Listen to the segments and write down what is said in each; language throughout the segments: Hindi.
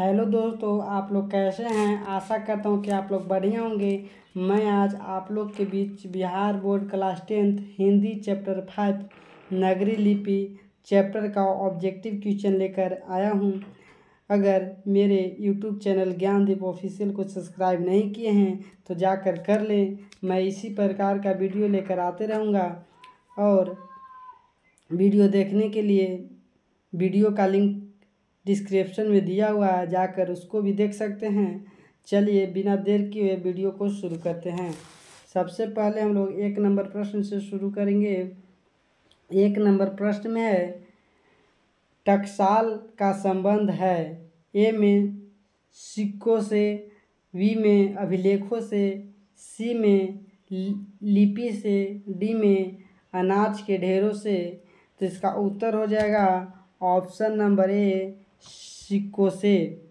हेलो दोस्तों, आप लोग कैसे हैं। आशा करता हूँ कि आप लोग बढ़िया होंगे। मैं आज आप लोग के बीच Bihar board class 10th Hindi chapter 5 नगरी लिपि चैप्टर का ऑब्जेक्टिव क्वेश्चन लेकर आया हूँ। अगर मेरे यूट्यूब चैनल ज्ञानदीप ऑफिशियल को सब्सक्राइब नहीं किए हैं तो जाकर कर लें। मैं इसी प्रकार का वीडियो लेकर आते रहूँगा और वीडियो देखने के लिए वीडियो का लिंक डिस्क्रिप्शन में दिया हुआ है, जाकर उसको भी देख सकते हैं। चलिए बिना देर किए वीडियो को शुरू करते हैं। सबसे पहले हम लोग 1 नंबर प्रश्न से शुरू करेंगे। 1 नंबर प्रश्न में है, टकसाल का संबंध है ए में सिक्कों से, बी में अभिलेखों से, सी में लिपि से, डी में अनाज के ढेरों से। तो इसका उत्तर हो जाएगा ऑप्शन नंबर ए, सिक्कों से।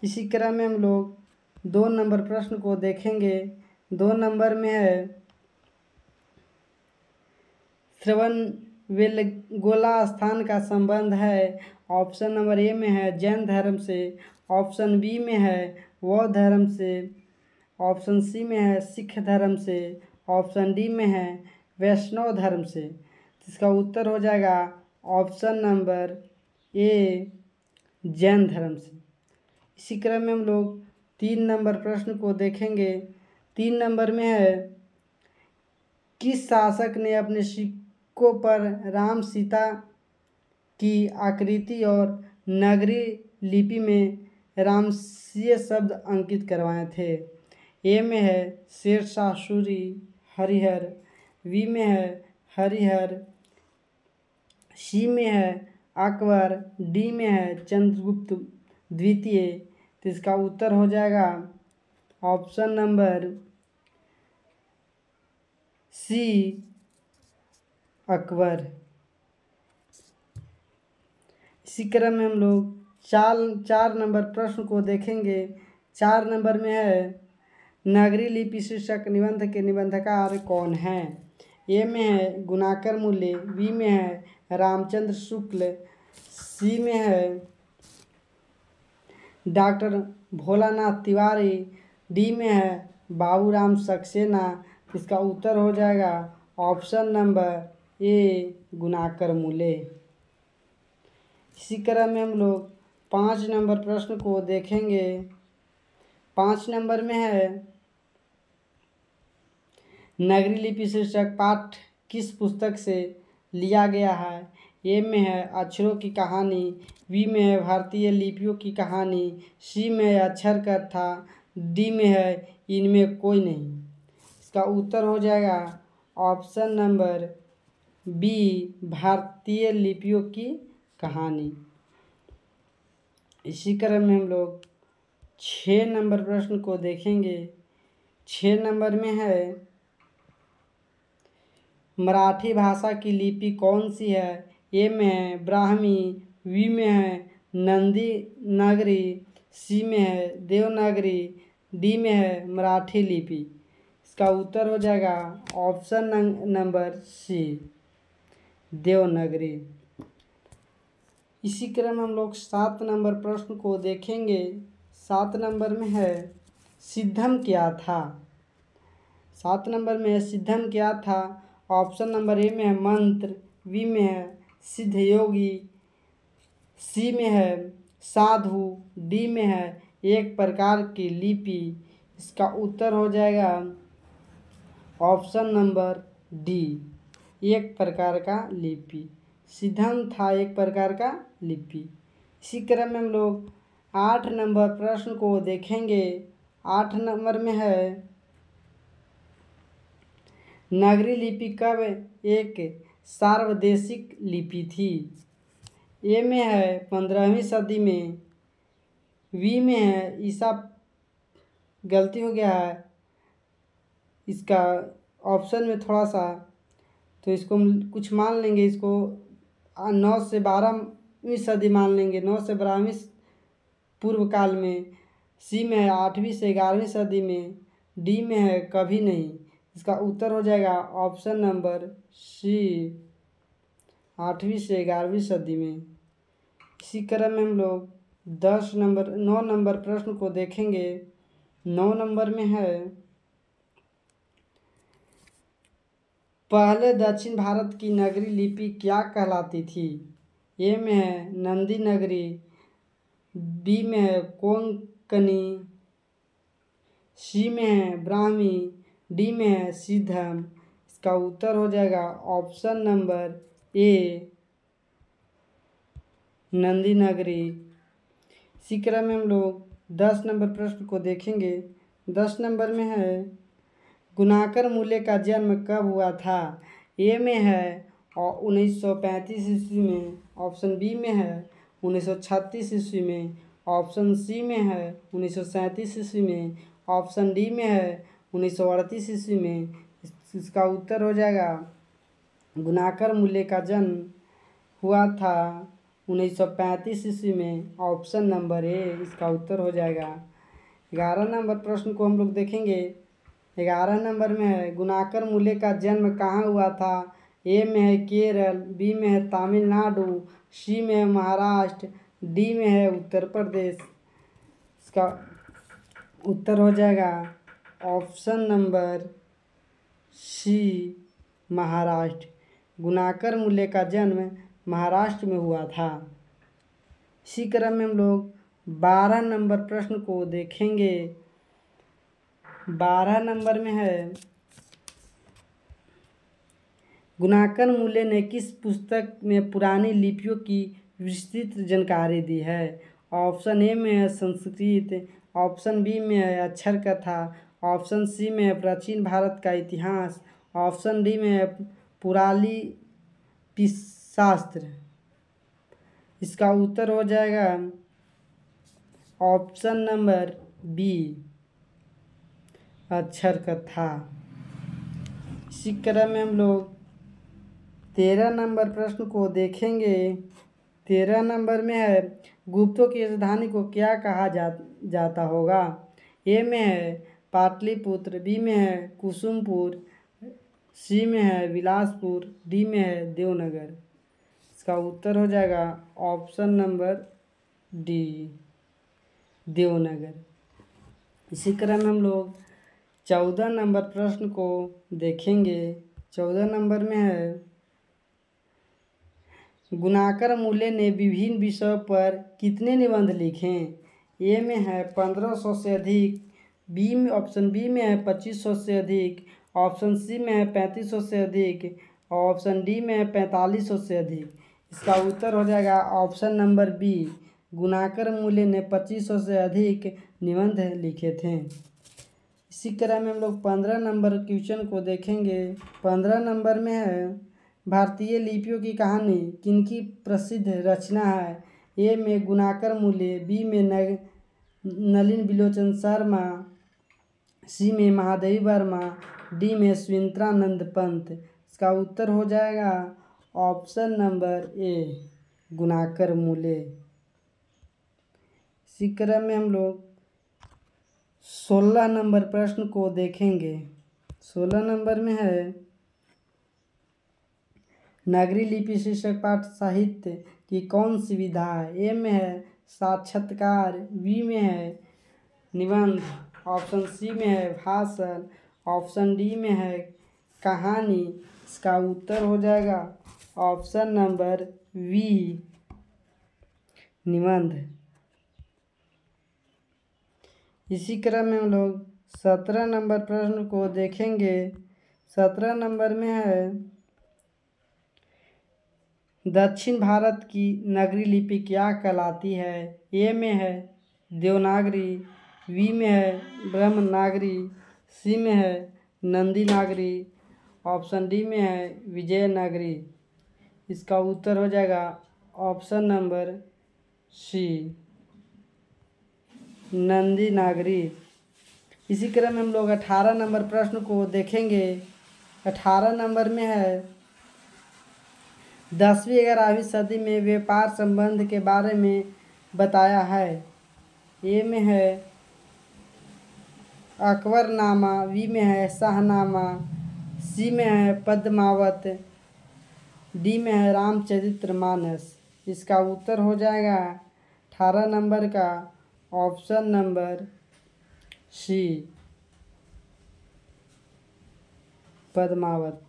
इसी क्रम में हम लोग 2 नंबर प्रश्न को देखेंगे। 2 नंबर में है, श्रवणबेलगोला स्थान का संबंध है। ऑप्शन नंबर ए में है जैन धर्म से, ऑप्शन बी में है बौद्ध धर्म से, ऑप्शन सी में है सिख धर्म से, ऑप्शन डी में है वैष्णव धर्म से। इसका उत्तर हो जाएगा ऑप्शन नंबर ए, जैन धर्म से। इसी क्रम में हम लोग 3 नंबर प्रश्न को देखेंगे। 3 नंबर में है, किस शासक ने अपने सिक्कों पर राम सीता की आकृति और नगरी लिपि में रामसीय शब्द अंकित करवाए थे। ए में है शेरशाह सूरी हरिहर, बी में है हरिहर, सी में है अकबर, डी में है चंद्रगुप्त द्वितीय। तो इसका उत्तर हो जाएगा ऑप्शन नंबर सी, अकबर। इसी क्रम में हम लोग 4 नंबर प्रश्न को देखेंगे। 4 नंबर में है, नगरी लिपि शीर्षक निबंध के निबंधकार कौन हैं। ए में है गुणाकर मूल्य, बी में है रामचंद्र शुक्ल, सी में है डॉक्टर भोलानाथ तिवारी, डी में है बाबूराम सक्सेना। इसका उत्तर हो जाएगा ऑप्शन नंबर ए, गुणाकर मूल्य। इसी क्रम में हम लोग 5 नंबर प्रश्न को देखेंगे। 5 नंबर में है, नगरी लिपि शीर्षक पाठ किस पुस्तक से लिया गया है। ए में है अक्षरों की कहानी, बी में है भारतीय लिपियों की कहानी, सी में है अक्षर कथा, डी में है इनमें कोई नहीं। इसका उत्तर हो जाएगा ऑप्शन नंबर बी, भारतीय लिपियों की कहानी। इसी क्रम में हम लोग 6 नंबर प्रश्न को देखेंगे। 6 नंबर में है, मराठी भाषा की लिपि कौन सी है। ए में है ब्राह्मी, बी में है नंदी नागरी, सी में है देवनागरी, डी में है मराठी लिपि। इसका उत्तर हो जाएगा ऑप्शन नंबर सी, देवनागरी। इसी क्रम में हम लोग 7 नंबर प्रश्न को देखेंगे। 7 नंबर में है, सिद्धम क्या था। 7 नंबर में है सिद्धम क्या था। ऑप्शन नंबर ए में है मंत्र, बी में है सिद्ध योगी, सी में है साधु, डी में है एक प्रकार की लिपि। इसका उत्तर हो जाएगा ऑप्शन नंबर डी, एक प्रकार का लिपि। सिद्धम था एक प्रकार का लिपि। इसी क्रम में हम लोग 8 नंबर प्रश्न को देखेंगे। 8 नंबर में है, नगरी लिपि कब एक सार्वदेशिक लिपि थी। ए में है 15वीं सदी में, बी में है ईसा, गलती हो गया है इसका ऑप्शन में थोड़ा सा, तो इसको हम कुछ मान लेंगे, इसको 9 से 12वीं सदी मान लेंगे, 9 से 12वीं पूर्व काल में। सी में है 8वीं से 11वीं सदी में, डी में है कभी नहीं। इसका उत्तर हो जाएगा ऑप्शन नंबर सी, 8वीं से 11वीं सदी में। इसी क्रम में हम लोग 9 नंबर प्रश्न को देखेंगे। 9 नंबर में है, पहले दक्षिण भारत की नगरी लिपि क्या कहलाती थी? ए में है नंदी नगरी, बी में है कोंकणी, सी में है ब्राह्मी, डी में है सिद्धम। इसका उत्तर हो जाएगा ऑप्शन नंबर ए नंदी नगरी। इसी क्रम में हम लोग 10 नंबर प्रश्न को देखेंगे। 10 नंबर में है, गुणाकर मूल्य का जन्म कब हुआ था? ए में है 1935 ईस्वी में, ऑप्शन बी में है 1936 ईस्वी में, ऑप्शन सी में है 1937 ईस्वी में, ऑप्शन डी में है 1938 ईस्वी में। इसका उत्तर हो जाएगा, गुणाकर मूल्य का जन्म हुआ था 1935 ईस्वी में, ऑप्शन नंबर ए इसका उत्तर हो जाएगा। 11 नंबर प्रश्न को हम लोग देखेंगे। 11 नंबर में है, गुणाकर मूल्य का जन्म कहाँ हुआ था? ए में है केरल, बी में है तमिलनाडु, सी में है महाराष्ट्र, डी में है उत्तर प्रदेश। इसका उत्तर हो जाएगा option number C Maharashtra. Gunakar Mule का जन्म महाराष्ट्र में हुआ था। इसी क्रम में हम लोग 12 नंबर प्रश्न को देखेंगे। 12 नंबर में है, गुणाकर मूल्य ने किस पुस्तक में पुरानी लिपियों की विस्तृत जानकारी दी है? ऑप्शन ए में है संस्कृत, ऑप्शन बी में है अक्षर कथा, ऑप्शन सी में है प्राचीन भारत का इतिहास, ऑप्शन डी में है पुरालिपिशास्त्र। इसका उत्तर हो जाएगा ऑप्शन नंबर बी अक्षर कथा। इसी क्रम में हम लोग 13 नंबर प्रश्न को देखेंगे। 13 नंबर में है, गुप्तों की राजधानी को क्या कहा जाता होगा? ए में है पाटलिपुत्र, बी में है कुसुमपुर, सी में है बिलासपुर, डी में है देवनगर। इसका उत्तर हो जाएगा ऑप्शन नंबर डी देवनगर। इसी क्रम में हम लोग 14 नंबर प्रश्न को देखेंगे। 14 नंबर में है, गुणाकर मूल्य ने विभिन्न विषयों पर कितने निबंध लिखे? ए में है 1500 से अधिक, बी में ऑप्शन बी में है 2500 से अधिक, ऑप्शन सी में है 3500 से अधिक, ऑप्शन डी में है 4500 से अधिक। इसका उत्तर हो जाएगा ऑप्शन नंबर बी, गुणाकर मूल्य ने 2500 से अधिक निबंध लिखे थे। इसी क्रम में हम लोग 15 नंबर क्वेश्चन को देखेंगे। 15 नंबर में है, भारतीय लिपियों की कहानी किनकी प्रसिद्ध रचना है? ए में गुणाकर मूल्य, बी में नलिन बिलोचन शर्मा, सी में महादेवी वर्मा, डी में सुमित्रानंद पंत। इसका उत्तर हो जाएगा ऑप्शन नंबर ए गुणाकर मूल्य। इसी क्रम में हम लोग 16 नंबर प्रश्न को देखेंगे। 16 नंबर में है, नगरी लिपि शीर्षक पाठ साहित्य की कौन सी विधा है? ए में है साक्षात्कार, बी में है निबंध, ऑप्शन सी में है भाषण, ऑप्शन डी में है कहानी। इसका उत्तर हो जाएगा ऑप्शन नंबर बी निबंध। इसी क्रम में हम लोग 17 नंबर प्रश्न को देखेंगे। 17 नंबर में है, दक्षिण भारत की नगरी लिपि क्या कहलाती है? ए में है देवनागरी, बी में है ब्रह्मनागरी, सी में है नंदी नागरी, ऑप्शन डी में है विजयनागरी। इसका उत्तर हो जाएगा ऑप्शन नंबर सी नंदी नागरी। इसी क्रम में हम लोग 18 नंबर प्रश्न को देखेंगे। 18 नंबर में है, 10वीं-11वीं सदी में व्यापार संबंध के बारे में बताया है। ए में है अकबरनामा, बी में है शाहनामा, सी में है पद्मावत, डी में है रामचरितमानस। इसका उत्तर हो जाएगा 18 नंबर का ऑप्शन नंबर सी, पद्मावत।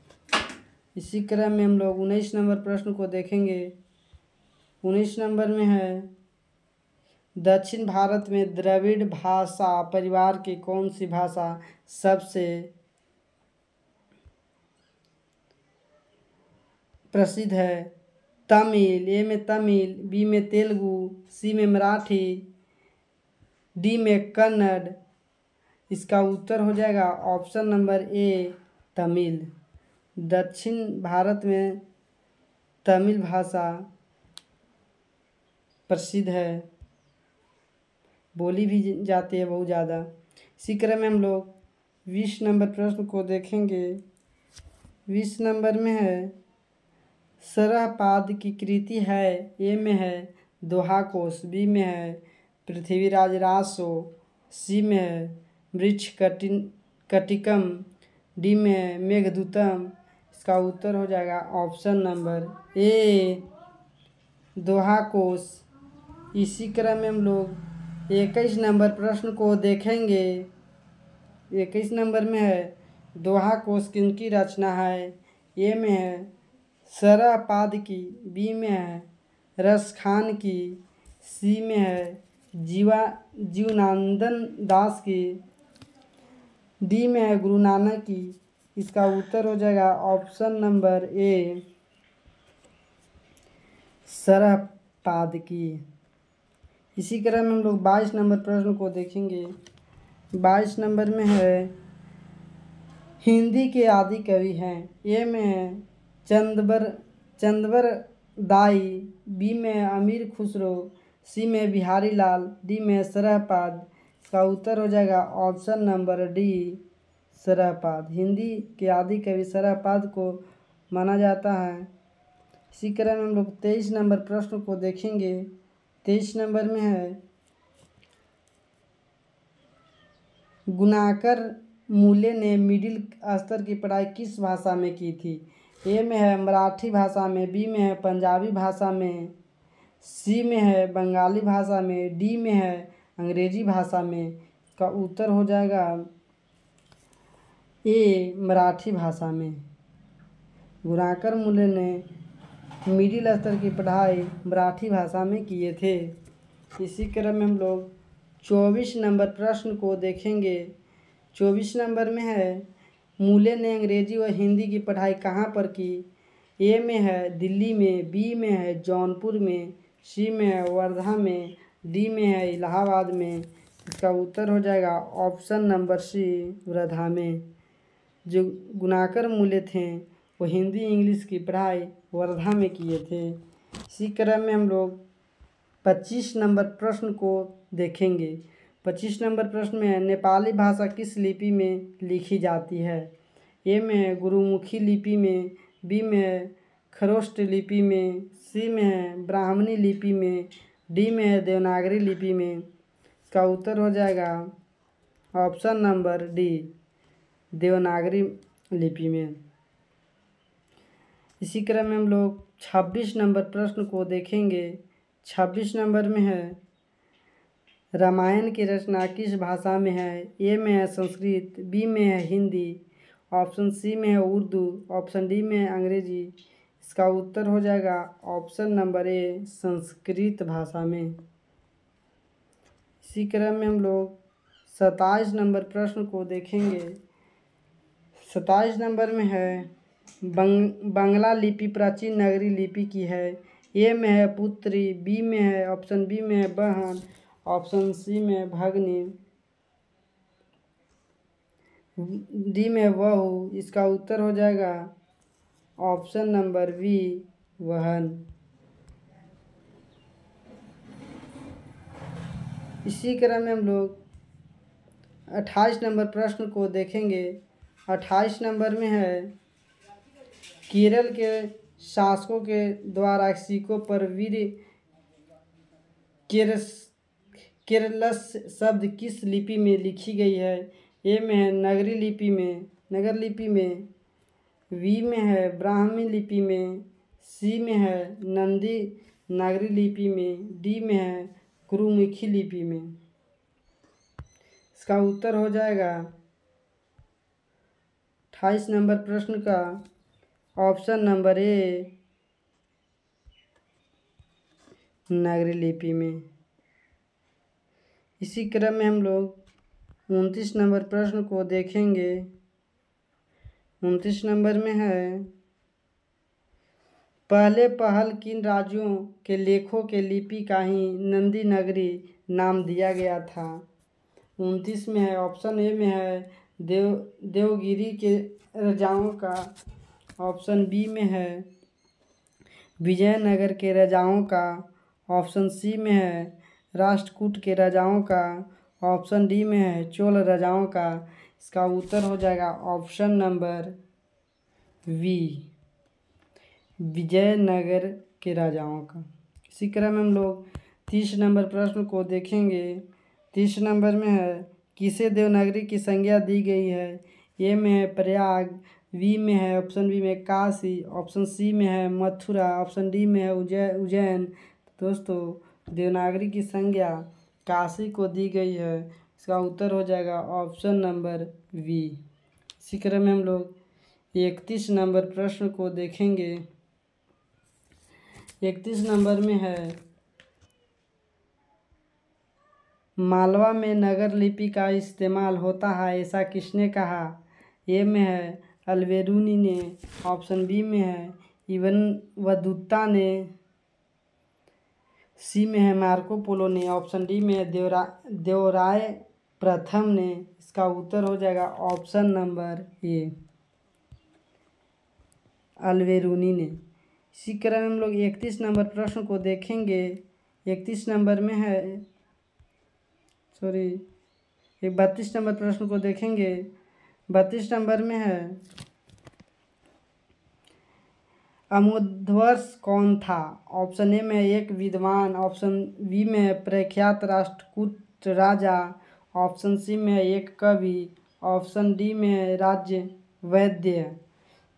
इसी क्रम में हम लोग 19 नंबर प्रश्न को देखेंगे। 19 नंबर में है, दक्षिण भारत में द्रविड़ भाषा परिवार की कौन सी भाषा सबसे प्रसिद्ध है? तमिल, ए में तमिल, बी में तेलुगु, सी में मराठी, डी में कन्नड़। इसका उत्तर हो जाएगा ऑप्शन नंबर ए, तमिल। दक्षिण भारत में तमिल भाषा प्रसिद्ध है, बोली भी जाती है बहुत ज़्यादा। इसी क्रम में हम लोग 20 नंबर प्रश्न को देखेंगे। 20 नंबर में है, सरहपाद की कृति है, ए में है दोहा कोश, बी में है पृथ्वीराज रासो, सी में है वृक्ष कटिकम, डी में है मेघदूतम। इसका उत्तर हो जाएगा ऑप्शन नंबर ए, दोहा कोश। इसी क्रम में हम लोग 21 नंबर प्रश्न को देखेंगे। 21 नंबर में है, दोहा कोश किनकी रचना है? ए में है सरहपाद की, बी में है रसखान की, सी में है जीवनानंद दास की, डी में है गुरु नानक की। इसका उत्तर हो जाएगा ऑप्शन नंबर ए, सरहपाद की। इसी क्रम में हम लोग 22 नंबर प्रश्न को देखेंगे। 22 नंबर में है, हिंदी के आदि कवि हैं। ए में है चंदबर दाई, बी में अमीर खुसरो, सी में बिहारी लाल, डी में सरहपाद। इसका उत्तर हो जाएगा option number D, Sarahapada. Hindi के आदि कवि सरहपाद को माना जाता है। इसी क्रम में हम लोग 23 नंबर प्रश्न को देखेंगे। 23 नंबर में है, गुणाकर मूले ने मिडिल स्तर की पढ़ाई किस भाषा में की थी? ए में है मराठी भाषा में, बी में है पंजाबी भाषा में, सी में है बंगाली भाषा में, डी में है अंग्रेजी भाषा में। इसका उत्तर हो जाएगा ए, मराठी भाषा में। गुणाकर मूले ने मिडिल स्तर की पढ़ाई मराठी भाषा में किए थे। इसी क्रम में हम लोग 24 नंबर प्रश्न को देखेंगे। 24 नंबर में है, मूले ने अंग्रेजी व हिंदी की पढ़ाई कहाँ पर की? ए में है दिल्ली में, बी में है जौनपुर में, सी में है वर्धा में, डी में है इलाहाबाद में। इसका उत्तर हो जाएगा ऑप्शन नंबर सी, वर्धा में। जो गुणाकर मूले थे वो हिंदी इंग्लिश की पढ़ाई वर्धा में किए थे। इसी क्रम में हम लोग 25 नंबर प्रश्न को देखेंगे। 25 नंबर प्रश्न में है, नेपाली भाषा किस लिपि में लिखी जाती है? ए में है गुरुमुखी लिपि में, बी में है खरोष्ट लिपि में, सी में है ब्राह्मणी लिपि में, डी में है देवनागरी लिपि में। इसका उत्तर हो जाएगा ऑप्शन नंबर डी, देवनागरी लिपि में। इसी क्रम में हम लोग 26 नंबर प्रश्न को देखेंगे। 26 नंबर में है, रामायण की रचना किस भाषा में है? ए में है संस्कृत, बी में है हिंदी, ऑप्शन सी में है उर्दू, ऑप्शन डी में है अंग्रेजी। इसका उत्तर हो जाएगा ऑप्शन नंबर ए, संस्कृत भाषा में। इसी क्रम में हम लोग 27 नंबर प्रश्न को देखेंगे। 27 नंबर में है, बांग्ला लिपि प्राचीन नगरी लिपि की है। ए में है पुत्री, बी में है ऑप्शन बी में है बहन, ऑप्शन सी में है भगनी, डी में वहू। इसका उत्तर हो जाएगा ऑप्शन नंबर बी, वहन। इसी क्रम में हम लोग 28 नंबर प्रश्न को देखेंगे। 28 नंबर में है, केरल के शासकों के द्वारा सिक्कों पर वीर केरलस शब्द किस लिपि में लिखी गई है? ए में है नगर लिपि में, बी में है ब्राह्मी लिपि में, सी में है नागरी लिपि में, डी में है गुरुमुखी लिपि में। इसका उत्तर हो जाएगा 28 नंबर प्रश्न का ऑप्शन नंबर ए नागरी लिपि में। इसी क्रम में हम लोग 29 नंबर प्रश्न को देखेंगे। 29 नंबर में है, पहले पहल किन राज्यों के लेखों के लिपि का ही नंदी नगरी नाम दिया गया था। 29 में है, ऑप्शन ए में है देवगिरी के राजाओं का, ऑप्शन बी में है विजयनगर के राजाओं का, ऑप्शन सी में है राष्ट्रकूट के राजाओं का, ऑप्शन डी में है चोल राजाओं का। इसका उत्तर हो जाएगा ऑप्शन नंबर वी, विजयनगर के राजाओं का। इसी क्रम में हम लोग 30 नंबर प्रश्न को देखेंगे। 30 नंबर में है, किसे देवनागरी की संज्ञा दी गई है। ए में है प्रयाग, बी में है ऑप्शन बी में काशी, ऑप्शन सी में है मथुरा, ऑप्शन डी में है उज्जैन। दोस्तों देवनागरी की संज्ञा काशी को दी गई है। इसका उत्तर हो जाएगा ऑप्शन नंबर वी। इसी क्रम में हम लोग 31 नंबर प्रश्न को देखेंगे। 31 नंबर में है, मालवा में नगर लिपि का इस्तेमाल होता है ऐसा किसने कहा। ए में है अल्बेरुनी ने, ऑप्शन बी में है इबन बतूता ने, सी में है मार्को पोलो ने, ऑप्शन डी में है देवराय प्रथम ने। इसका उत्तर हो जाएगा ऑप्शन नंबर ए, अल्बेरुनी ने। इसी क्रम में हम लोग 31 नंबर प्रश्न को देखेंगे। 31 नंबर में है, 32 नंबर प्रश्न को देखेंगे। 32 नंबर में है, अमोधवर्ष कौन था। ऑप्शन ए में एक विद्वान, ऑप्शन बी में है प्रख्यात राष्ट्रकूट राजा, ऑप्शन सी में है एक कवि, ऑप्शन डी में है राज्य वैद्य।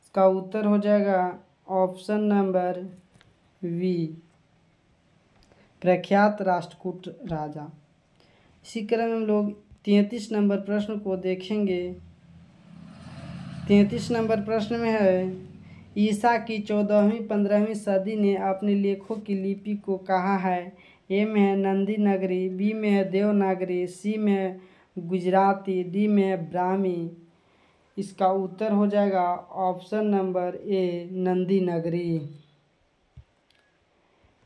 इसका उत्तर हो जाएगा ऑप्शन नंबर वी, प्रख्यात राष्ट्रकूट राजा। इसी क्रम में हम लोग 33 नंबर प्रश्न को देखेंगे। 33 नंबर प्रश्न में है, ईसा की 14वीं-15वीं सदी ने अपने लेखों की लिपि को कहा है। ए में है नंदी नगरी, बी में है देवनागरी, सी में है गुजराती, डी में है ब्राह्मी। इसका उत्तर हो जाएगा ऑप्शन नंबर ए, नंदी नगरी।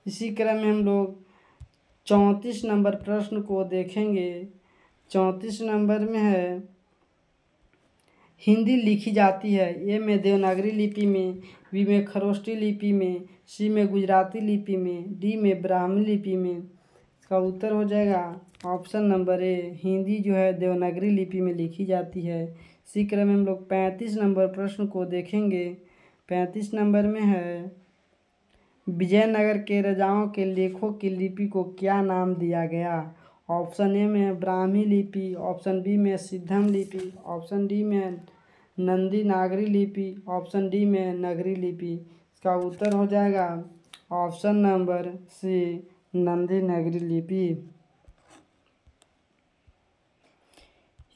इसी क्रम में हम लोग 34 नंबर प्रश्न को देखेंगे। 34 नंबर में है, हिंदी लिखी जाती है। ए में देवनागरी लिपि में, बी में खरोष्टी लिपि में, सी में गुजराती लिपि में, डी में ब्राह्मी लिपि में। इसका उत्तर हो जाएगा ऑप्शन नंबर ए, हिंदी जो है देवनागरी लिपि में लिखी जाती है। इसी क्रम में हम लोग 35 नंबर प्रश्न को देखेंगे। 35 नंबर में है, विजयनगर के राजाओं के लेखों की लिपि को क्या नाम दिया गया। ऑप्शन ए में ब्राह्मी लिपि, ऑप्शन बी में सिद्धम लिपि, ऑप्शन डी में नंदी नागरी लिपि, ऑप्शन डी में नगरी लिपि। इसका उत्तर हो जाएगा ऑप्शन नंबर सी, नंदी नगरी लिपि।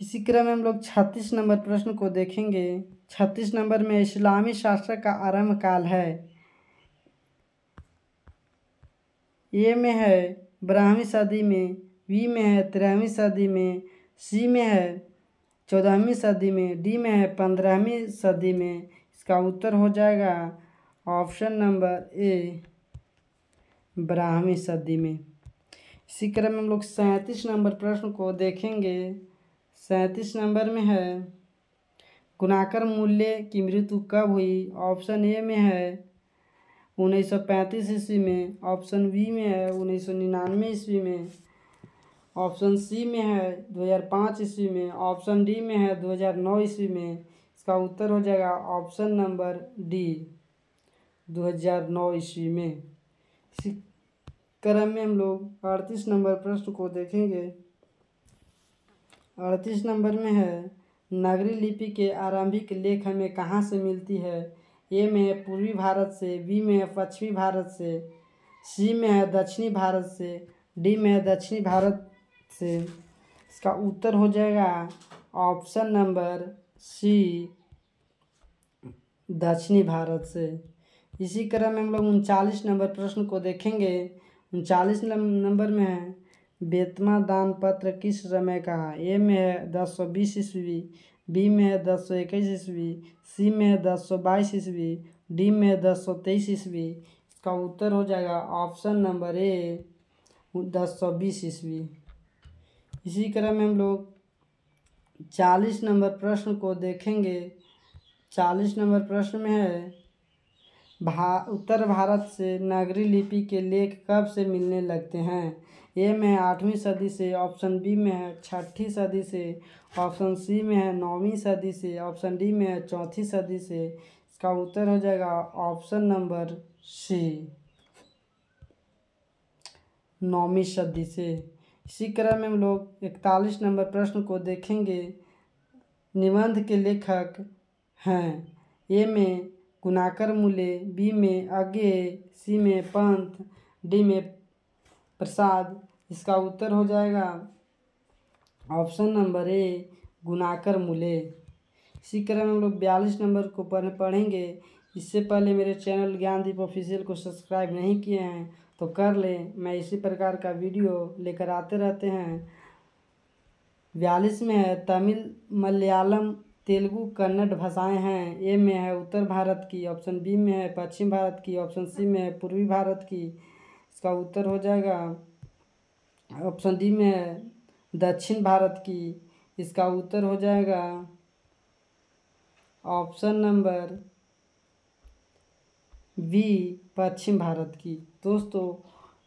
इसी क्रम में हम लोग 36 नंबर प्रश्न को देखेंगे। 36 नंबर में, इस्लामी शासक का आरंभ काल है। ए में है 12वीं सदी में, बी में है 13वीं सदी में, सी में है 14वीं सदी में, डी में है 15वीं सदी में। इसका उत्तर हो जाएगा ऑप्शन नंबर ए, 12वीं सदी में। इसी क्रम में हम लोग 37 नंबर प्रश्न को देखेंगे। 37 नंबर में है, गुणाकर मूल्य की मृत्यु कब हुई। ऑप्शन ए में है 1935 ईस्वी में, ऑप्शन बी में है 1999 ईस्वी में, ऑप्शन सी में है 2005 ईस्वी में, ऑप्शन डी में है 2009 ईस्वी में। इसका उत्तर हो जाएगा ऑप्शन नंबर डी, 2009 ईस्वी में। इसी क्रम में हम लोग 38 नंबर प्रश्न को देखेंगे। 38 नंबर में है, नागरी लिपि के आरंभिक लेख हमें कहाँ से मिलती है। ए में है पूर्वी भारत से, बी में है पश्चिमी भारत से, सी में है दक्षिणी भारत से, डी में है दक्षिणी भारत से। इसका उत्तर हो जाएगा ऑप्शन नंबर सी, दक्षिणी भारत से। इसी क्रम में हम लोग 39 नंबर प्रश्न को देखेंगे। 39 नंबर में है बेतमा दान पत्र किस समय का है? ए में है 1020 ईस्वी, बी में है 1021 ईस्वी, सी में है 1022 ईस्वी, डी में है 1023 ईस्वी। इसका उत्तर हो जाएगा ऑप्शन नंबर ए, 1020 ईस्वी। इसी क्रम में हम लोग 40 नंबर प्रश्न को देखेंगे। 40 नंबर प्रश्न में है उत्तर भारत से नागरी लिपि के लेख कब से मिलने लगते हैं? ए में है 8वीं सदी से, ऑप्शन बी में है 6ठी सदी से, ऑप्शन सी में है 9वीं सदी से, ऑप्शन डी में है 4थी सदी से। इसका उत्तर हो जाएगा ऑप्शन नंबर सी, 9वीं सदी से। इसी क्रम में हम लोग 41 नंबर प्रश्न को देखेंगे। निबंध के लेखक हैं ए में गुणाकर मूले, बी में अज्ञेय, सी में पंत, डी में प्रसाद। इसका उत्तर हो जाएगा ऑप्शन नंबर ए, गुणाकर मूले। इसी क्रम में हम लोग 42 नंबर को पढ़ेंगे। इससे पहले मेरे चैनल ज्ञानदीप ऑफिशियल को सब्सक्राइब नहीं किए हैं तो कर लें, मैं इसी प्रकार का वीडियो लेकर आते रहते हैं। 42 में है तमिल, मलयालम, तेलुगु, कन्नड़ भाषाएं हैं। ए में है उत्तर भारत की, ऑप्शन बी में है पश्चिम भारत की, ऑप्शन सी में है पूर्वी भारत की। इसका उत्तर हो जाएगा ऑप्शन डी में है दक्षिण भारत की। इसका उत्तर हो जाएगा ऑप्शन नंबर बी, पश्चिम भारत की। दोस्तों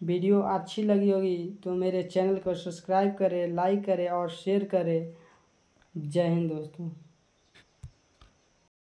वीडियो अच्छी लगी होगी तो मेरे चैनल को सब्सक्राइब करें, लाइक करें और शेयर करें। जय हिंद दोस्तों।